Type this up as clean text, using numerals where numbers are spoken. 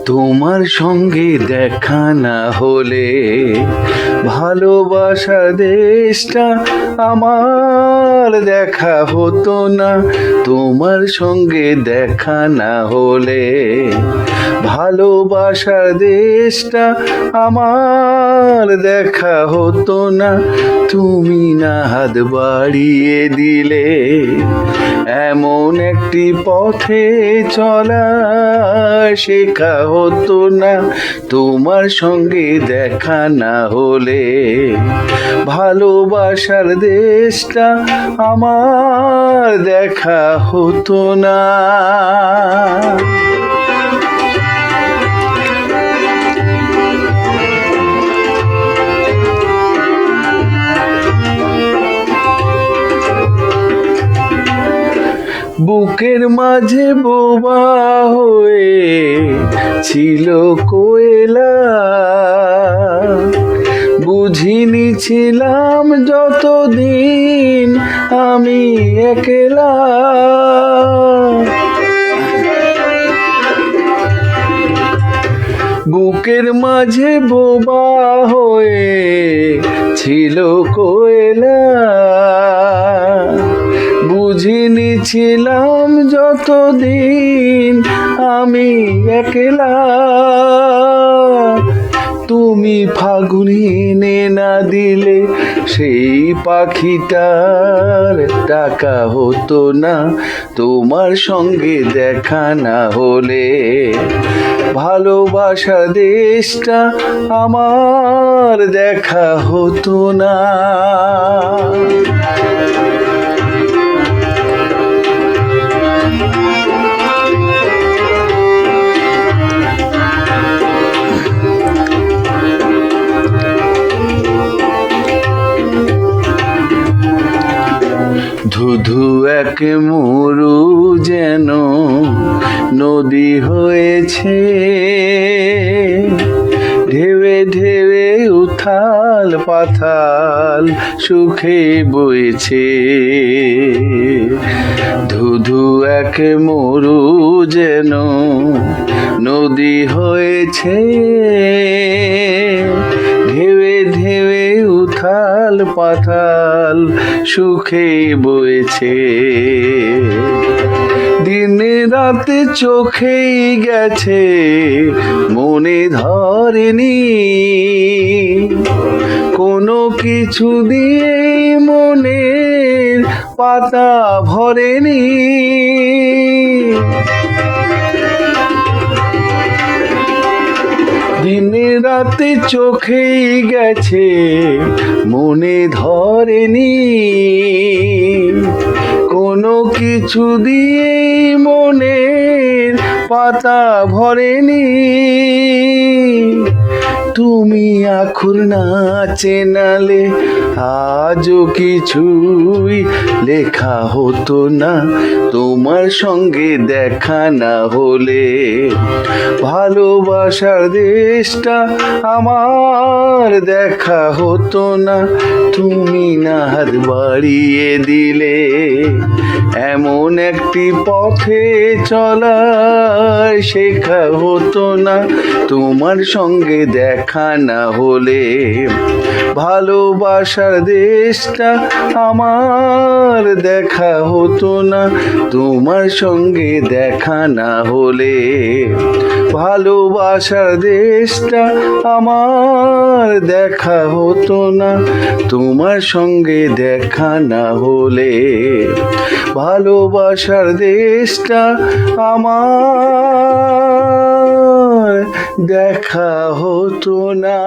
তোমার সঙ্গে দেখা না হলে ভালোবাসা দেশটা আমার দেখা হতো না। তোমার সঙ্গে দেখা না হলে ভালোবাসার দেশটা আমার দেখা হতো না। তুমি না হাত বাড়িয়ে দিলে এমন একটি পথে চলা শেখা হতো না। তোমার সঙ্গে দেখা না হলে ভালোবাসার দেশটা আমার দেখা হতো না। বুকের মাঝে বোবা হয়ে ছিল কোয়েলা, বুঝিনি ছিলাম যতদিন আমি একলা। বুকের মাঝে বোবা হয়ে ছিল কোয়েলা, বুঝিনি ছিলাম যতদিন আমি একলা। তুমি ফাগুনে এনে না দিলে সেই পাখিটার টাকা হতো না। তোমার সঙ্গে দেখা না হলে ভালোবাসার দেশটা আমার দেখা হতো না। ধুধু এক মরু যেন নদী হয়েছে, ঢেউে ঢেউে উথাল পাথাল সুখে বইছে। ধুধু এক মরু যেন নদী হয়েছে, ঢেউে ঢেউে উথাল পাথাল সুখে বইছে। দিনে রাতে চোখেই গেছে মনে ধরেনি, কোনো কিছু দিয়ে মনের পাতা ভরেনি। দিনে রাতে চোখেই গেছে মনে ধরেনি, কোনো কিছু দিয়ে মনের পাতা ভরেনি। তুমি আখুর না চেনালে আজও কিছুই লেখা হতো না। তোমার সঙ্গে দেখা না হলে ভালোবাসার দেশটা আমার দেখা হতো না। তুমি না হাত বাড়িয়ে দিলে এমন একটি পথে চলা শেখা হতো না। তোমার সঙ্গে দেখা না হলে ভালোবাসার দেশটা আমার দেখা হতো না। তোমার সঙ্গে দেখা না হলে ভালোবাসার দেশটা আমার দেখা হতো না। তোমার সঙ্গে দেখা না হলে ভালোবাসার দেশটা আমার দেখা হতো না।